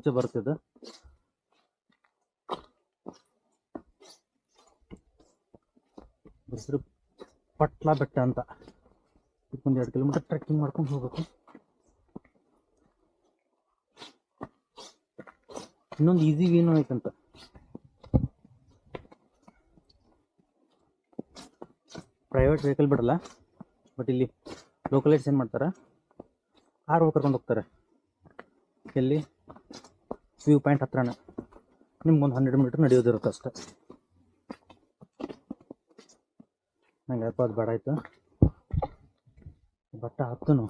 ಮುಂಚೆ ಬರ್ತಿದ್ದು. ಹೆಸರು ಪಟ್ಲ ಬೆಟ್ಟ ಅಂತ. ಒಂದು 2 ಕಿಲೋಮೀಟರ್ ಟ್ರೆಕ್ಕಿಂಗ್ ಮಾಡ್ಕೊಂಡು ಹೋಗ್ಬೇಕು. ಇನ್ನೊಂದು ಈಸಿ ಏನು ಐತಂತ, ಪ್ರೈವೇಟ್ ವೆಹಿಕಲ್ ಬಿಡಲ್ಲ, ಬಟ್ ಇಲ್ಲಿ ಲೋಕಲೈಟ್ಸ್ ಏನು ಮಾಡ್ತಾರೆ, ಕಾರ್ ಕರ್ಕೊಂಡು ಹೋಗ್ತಾರೆ. ಎಲ್ಲಿ ವ್ಯೂ ಪಾಯಿಂಟ್ ಹತ್ರನೇ, ನಿಮ್ಗೊಂದು 100 ಮೀಟರ್ ನಡೆಯೋದಿರುತ್ತೆ ಅಷ್ಟೆ. ನಂಗೆ ಯಾಕೋ ಅದು ಬೇಡ ಆಯ್ತು, ಬಟ್ಟ ಹತ್ತನು.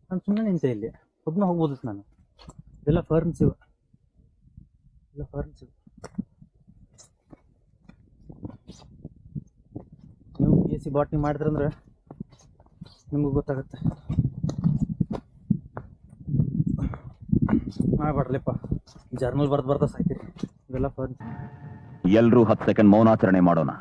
ನಾನು ಸುಮ್ಮನೆ ನಿಂತೆ ಇಲ್ಲಿ, ಒಬ್ಬನ ಹೋಗ್ಬೋದಿತ್ತು ನಾನು. ಇದೆಲ್ಲ ಫರ್ಮ್ಸ್ ಇವು, ನೀವು BSc ಬಾಟ್ನಿ ಮಾಡಿದ್ರಂದ್ರೆ ನಿಮಗೂ ಗೊತ್ತಾಗುತ್ತೆ. ಮಾಡ್ಬಾರ್ಲಿಪ್ಪ, ಜರ್ನಲ್ ಬರ್ತಾ ಸಾಯ್ತೀರಿ. ಇವೆಲ್ಲ ಫರ್ಮ್ಸ್. ಎಲ್ರೂ 10 ಸೆಕೆಂಡ್ ಮೌನಾಚರಣೆ ಮಾಡೋಣ.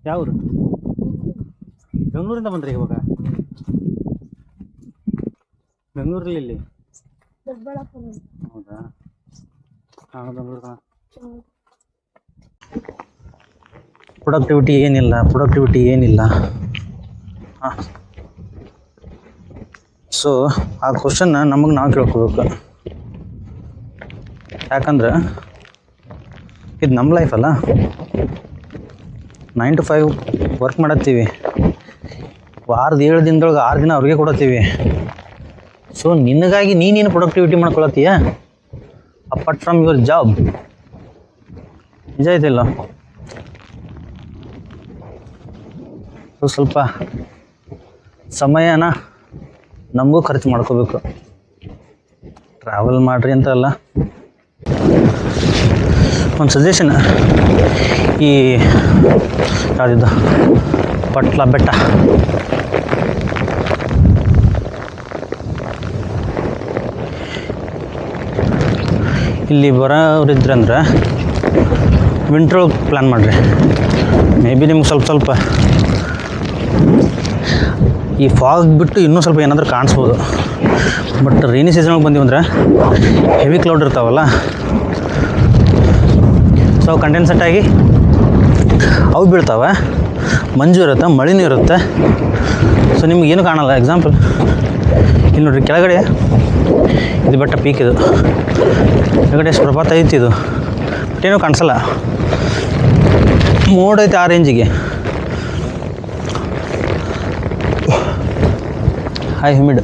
ಯಾವ್ರು? ಬೆಂಗಳೂರಿಂದ ಬಂದ್ರಿ ಇವಾಗ? ಬೆಂಗಳೂರಲ್ಲಿ ಇಲ್ಲಿ? ಹೌದಾ? ಬೆಂಗಳೂರು. ಪ್ರೊಡಕ್ಟಿವಿಟಿ ಏನಿಲ್ಲ. ಸೊ ಆ ಕ್ವಶನ್ನ ನಮಗೆ ನಾವು ಕೇಳ್ಕೋಬೇಕು. ಯಾಕಂದ್ರೆ ಇದು ನಮ್ಮ ಲೈಫ್ ಅಲ್ಲ. 9 to 5 ವರ್ಕ್ ಮಾಡತ್ತೀವಿ, ವಾರದ 7 ದಿನದೊಳಗೆ 6 ದಿನ ಅವ್ರಿಗೆ ಕೊಡತ್ತೀವಿ. ಸೊ ನಿನಗಾಗಿ ನೀನೇನು ಪ್ರೊಡಕ್ಟಿವಿಟಿ ಮಾಡ್ಕೊಳತ್ತೀಯ ಅಪಾರ್ಟ್ ಫ್ರಮ್ ಯುವರ್ ಜಾಬ್? ನಿಜ ಐತಿಲ್ಲ? ಸೊ ಸ್ವಲ್ಪ ಸಮಯನ ನಮಗೂ ಖರ್ಚು ಮಾಡ್ಕೋಬೇಕು. ಟ್ರಾವೆಲ್ ಮಾಡಿರಿ ಅಂತ ಅಲ್ಲ, ಒಂದು ಸಜೆಷನ್. ಈ ಯಾವುದಿದ್ದು ಪಟ್ಲ ಬೆಟ್ಟ, ಇಲ್ಲಿ ಬರೋರಿದ್ರಂದ್ರೆ ವಿಂಟ್ರ್ ಪ್ಲ್ಯಾನ್ ಮಾಡಿರಿ. ಮೇ ಬಿ ನಿಮ್ಗೆ ಸ್ವಲ್ಪ ಈ ಫಾಗ್ ಬಿಟ್ಟು ಇನ್ನೂ ಸ್ವಲ್ಪ ಏನಾದರೂ ಕಾಣಿಸ್ಬೋದು. ಬಟ್ ರೈನಿ ಸೀಸನ್ಗೆ ಬಂದೀವಂದ್ರೆ ಹೆವಿ ಕ್ಲೌಡ್ ಇರ್ತಾವಲ್ಲ, ಸೊ ಕಂಡೆನ್ಸೆಟ್ ಆಗಿ ಅವು ಬೀಳ್ತಾವೆ, ಮಂಜು ಇರುತ್ತೆ, ಮಳೆನೂ ಇರುತ್ತೆ. ಸೊ ನಿಮ್ಗೆ ಏನು ಕಾಣಲ್ಲ. ಎಕ್ಸಾಂಪಲ್ ಇಲ್ಲಿ ನೋಡಿರಿ, ಕೆಳಗಡೆ ಇದು ಬೆಟ್ಟ ಪೀಕ್, ಇದು ಕೆಳಗಡೆ ಎಷ್ಟು ಪ್ರಪಾತ ಐತಿ, ಇದು ಬಟ್ ಏನೂ ಕಾಣಿಸಲ್ಲ. ಮೋಡ್ ಐತೆ ಆ ರೇಂಜಿಗೆ. High humid.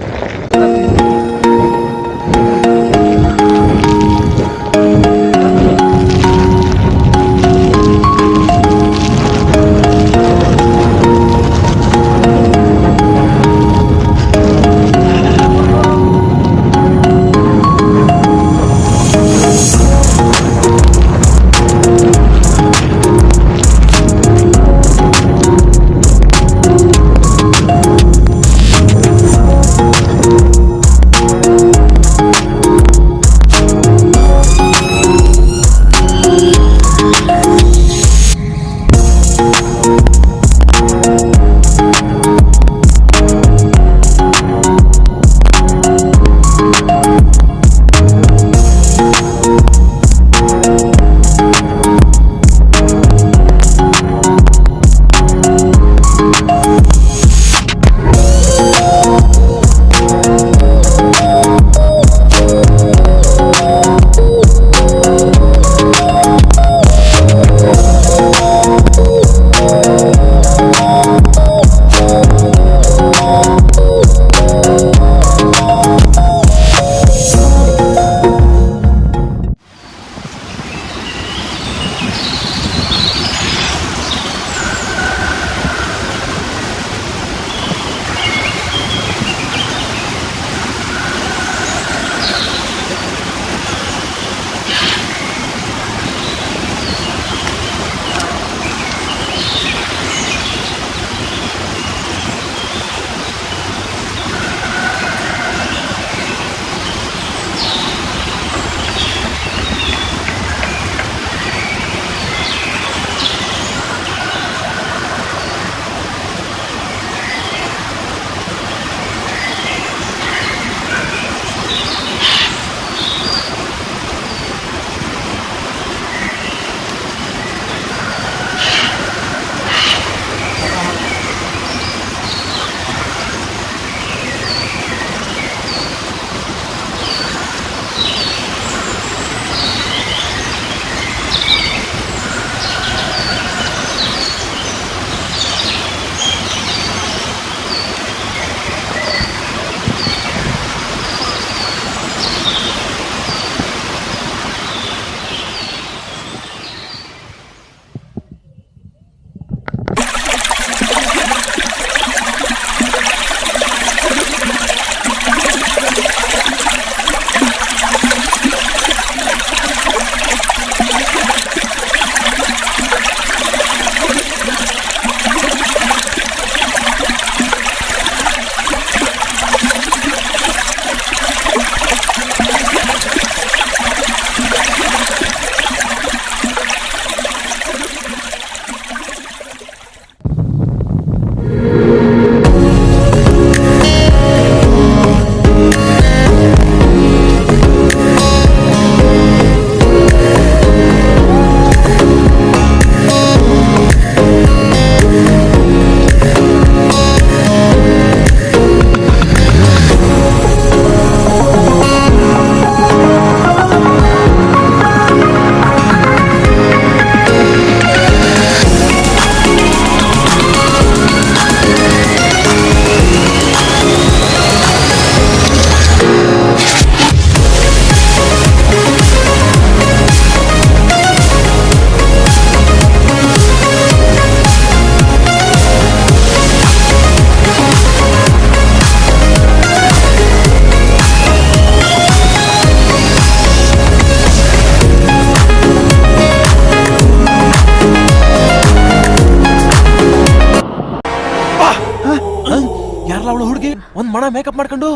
ಮಣ ಮೇಕಪ್ ಮಾಡ್ಕೊಂಡು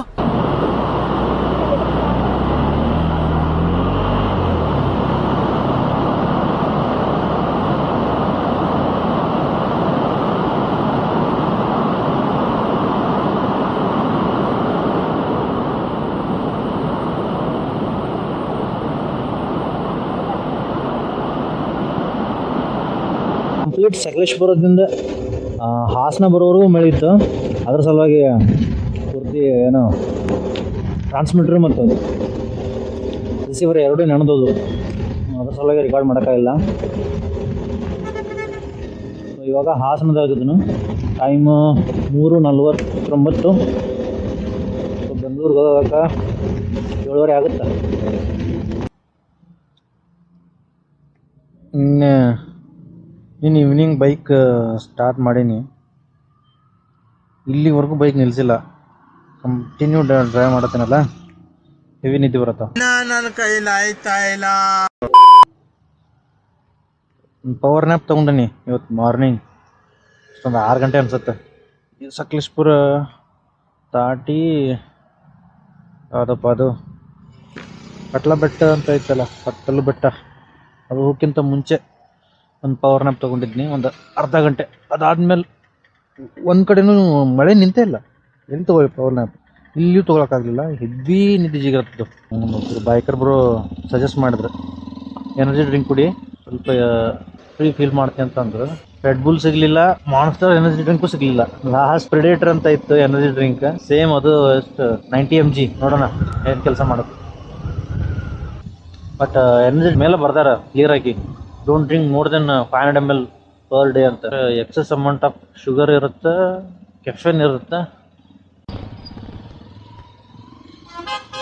ಕಂಪ್ಲೀಟ್ ಸಕಲೇಶ್ಪುರದಿಂದ ಹಾಸನ ಬರೋವರೆಗೂ ಮಳೆ ಇತ್ತು. ಅದ್ರ ಸಲುವಾಗಿ ಪೂರ್ತಿ ಏನು ಟ್ರಾನ್ಸ್ಮಿಟ್ರ್ ಮತ್ತು ರಿಸೀವರ್ ಎರಡೂ ನೆನೆದೋದು. ಅದ್ರ ಸಲುವಾಗಿ ರೆಕಾರ್ಡ್ ಮಾಡೋಕ್ಕಾಗಿಲ್ಲ. ಇವಾಗ ಹಾಸನದಾಗಿದ್ದನು ಟೈಮು 3:49. ಬೆಂಗಳೂರಿಗೆ ಹೋಗೋಕೆ 7:30 ಆಗುತ್ತೆ. ನೀನು ಈವ್ನಿಂಗ್ ಬೈಕ್ ಸ್ಟಾರ್ಟ್ ಮಾಡೀನಿ, ಇಲ್ಲಿವರೆಗೂ ಬೈಕ್ ನಿಲ್ಲಿಸಿಲ್ಲ. ಕಂಟಿನ್ಯೂ ಡ್ರೈವ್ ಮಾಡತ್ತೇನಲ್ಲ, ಹೆವಿ ನಿದ್ದೆ ಬರತ್ತ. ನನ್ನ ಕೈಲಿ ಆಯ್ತಾ ಇಲ್ಲ. ಪವರ್ ನ್ಯಾಪ್ ತೊಗೊಂಡೀನಿ ಇವತ್ತು ಮಾರ್ನಿಂಗ್. ಅಷ್ಟೊಂದು 6 ಗಂಟೆ ಅನ್ಸುತ್ತೆ. ಸಕಲೇಶ್ಪುರ ದಾಟಿ ಯಾವುದಪ್ಪ ಅದು ಪಟ್ಲ ಬೆಟ್ಟ ಅಂತ ಐತಲ್ಲ, ಪಟ್ಟಲು ಬೆಟ್ಟ, ಅದು ಹೋಗ್ಕಿಂತ ಮುಂಚೆ ಒಂದು ಪವರ್ ನ್ಯಾಪ್ ತೊಗೊಂಡಿದ್ನಿ ಒಂದು ಅರ್ಧ ಗಂಟೆ. ಅದಾದ್ಮೇಲೆ ಒಂದು ಕಡೆನೂ ಮಳೆ ನಿಂತೇ ಇಲ್ಲ. ಎಲ್ಲಿ ತೊಗೊಳ್ಳಿ ಪವರ್ ನ್ಯಾಪ್, ಇಲ್ಲಿಯೂ ತೊಗೊಳಕ್ಕಾಗಲಿಲ್ಲ. ಹೆವಿ ನಿದ್ದೆ ಜಿಗಿರತ್ತದು. ಬೈಕರ್ ಬ್ರೋ ಸಜೆಸ್ಟ್ ಮಾಡಿದ್ರು ಎನರ್ಜಿ ಡ್ರಿಂಕ್ ಕುಡಿ, ಸ್ವಲ್ಪ ಫ್ರೀ ಫೀಲ್ ಮಾಡ್ತೀನಿ ಅಂತಂದ್ರು. ರೆಡ್ ಬುಲ್ ಸಿಗಲಿಲ್ಲ, ಮಾನ್ಸ್ಟರ್ ಎನರ್ಜಿ ಡ್ರಿಂಕು ಸಿಗಲಿಲ್ಲ. ಲಾಸ್ಟ್ ಪ್ರೆಡೇಟರ್ ಅಂತ ಇತ್ತು ಎನರ್ಜಿ ಡ್ರಿಂಕ್, ಸೇಮ್ ಅದು ಎಷ್ಟು 90 mg. ನೋಡೋಣ ಏನು ಕೆಲಸ ಮಾಡುತ್ತೆ. ಬಟ್ ಎನರ್ಜಿ ಮೇಲೆ ಬರ್ದಾರ ಕ್ಲಿಯರ್ ಆಗಿ, don't drink more than 500 ml per day ಅಂತ. ಎಕ್ಸೆಸ್ ಅಮೌಂಟ್ ಆಫ್ ಶುಗರ್ ಇರುತ್ತೆ, ಕೆಫೆನ್ ಇರುತ್ತೆ.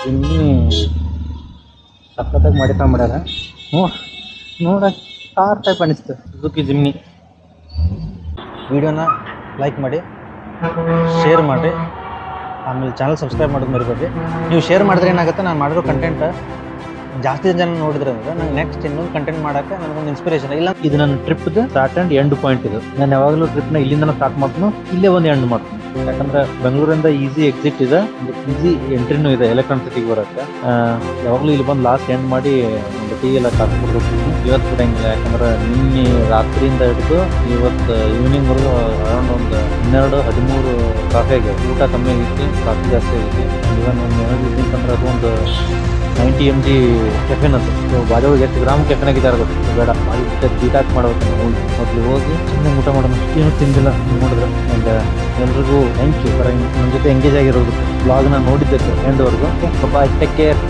ಜಿಮ್ನಿ ಸಖತ್ತಾಗಿ ಮಾಡ್ಯಾರ. ನೋಡಕ್ಕೆ ಕಾರ್ ಟೈಪ್ ಅನಿಸ್ತು ಸುಜುಕಿ ಜಿಮ್ನಿ. ವಿಡಿಯೋನ ಲೈಕ್ ಮಾಡಿ, ಶೇರ್ ಮಾಡಿರಿ, ಆಮೇಲೆ ಚಾನಲ್ ಸಬ್ಸ್ಕ್ರೈಬ್ ಮಾಡೋದು ಮರಿಬೇಡ್ರಿ. ನೀವು ಶೇರ್ ಮಾಡಿದ್ರೆ ಏನಾಗುತ್ತೆ, ನಾನು ಮಾಡಿರೋ ಕಂಟೆಂಟ್ ಜಾಸ್ತಿ ಜನ ನೋಡಿದ್ರೆ ಅಂದ್ರೆ ನಂಗೆ ನೆಕ್ಸ್ಟ್ ಇನ್ನೊಂದು ಕಂಟೆಂಟ್ ಮಾಡೋಕ್ಕೆ ನನಗೊಂದು ಇನ್ಸ್ಪಿರೇಷನ್. ಇಲ್ಲ, ಇದು ನನ್ನ ಟ್ರಿಪ್ದು ಸ್ಟಾರ್ಟ್ ಆ್ಯಂಡ್ ಎಂಡ್ ಪಾಯಿಂಟ್. ಇದು ನಾನು ಯಾವಾಗಲೂ ಟ್ರಿಪ್ನ ಇಲ್ಲಿಂದ ಸ್ಟಾರ್ಟ್ ಮಾಡ್ತೀನಿ, ಇಲ್ಲೇ ಒಂದು ಎಂಡ್ ಮಾಡ್ತೀನಿ. ಯಾಕಂದ್ರೆ ಬೆಂಗಳೂರಿಂದ ಈಸಿ ಎಕ್ಸಿಟ್ ಇದೆ, ಈಸಿ ಎಂಟ್ರಿನೂ ಇದೆ ಎಲೆಕ್ಟ್ರಾನಿಕ್ ಸಿಟಿಗೆ ಬರೋಕ್ಕೆ. ಯಾವಾಗಲೂ ಇಲ್ಲಿ ಬಂದು ಲಾಸ್ಟ್ ಎಂಡ್ ಮಾಡಿ ಒಂದು ಟೀ ಎಲ್ಲ ಕಾಫಿ ಕೊಡ್ಬೇಕು. ಇವತ್ತು ಬಿಡಂಗಿಲ್ಲ, ಯಾಕಂದ್ರೆ ನಿನ್ನೆ ರಾತ್ರಿಯಿಂದ ಹಿಡಿದು ಇವತ್ತು ಈವ್ನಿಂಗ್ವರೆಗೂ ಅರೌಂಡ್ ಒಂದು 12-13 ಕಾಫಿ ಆಗಿದೆ. ಊಟ ಕಮ್ಮಿ ಆಗೈತಿ, ಕಾಫಿ ಜಾಸ್ತಿ ಆಗೈತಿ. ಇವನ್ ಒಂದು ಎನರ್ಜಿ ಡ್ರಿಂಕ್ ಅಂದ್ರೆ ಅದು ಒಂದು 90 mg ಕೆಫೆನ್ ಅಂತ. ಬಾಜೊಳಗೆ ಎಷ್ಟು ಗ್ರಾಮ್ ಕೆಫೆನ್ ಆಗಿದ್ದಾರೆ ಗೊತ್ತು, ಬೇಡ ಅದು ಡಿಟಾಕ್ಸ್ ಮಾಡ್ಬೇಕು. ನಾವು ಮೊದಲು ಹೋಗಿ ಸುಮ್ಮನೆ ಊಟ ಮಾಡೋಣ. ಏನು ತಿಂದಿಲ್ಲ ನೋಡಿದ್ರೆ. ಆ್ಯಂಡ್ ಎಲ್ರಿಗೂ ಥ್ಯಾಂಕ್ ಯು ನನ್ನ ಜೊತೆ ಎಂಗೇಜ್ ಆಗಿರೋದಕ್ಕೆ, ಬ್ಲಾಗ್ನ ನೋಡಿದ್ದಕ್ಕೆ ಎಂಡ್ವರೆಗೂ. ಬಾಯ್, ಟೇಕ್ ಕೇರ್.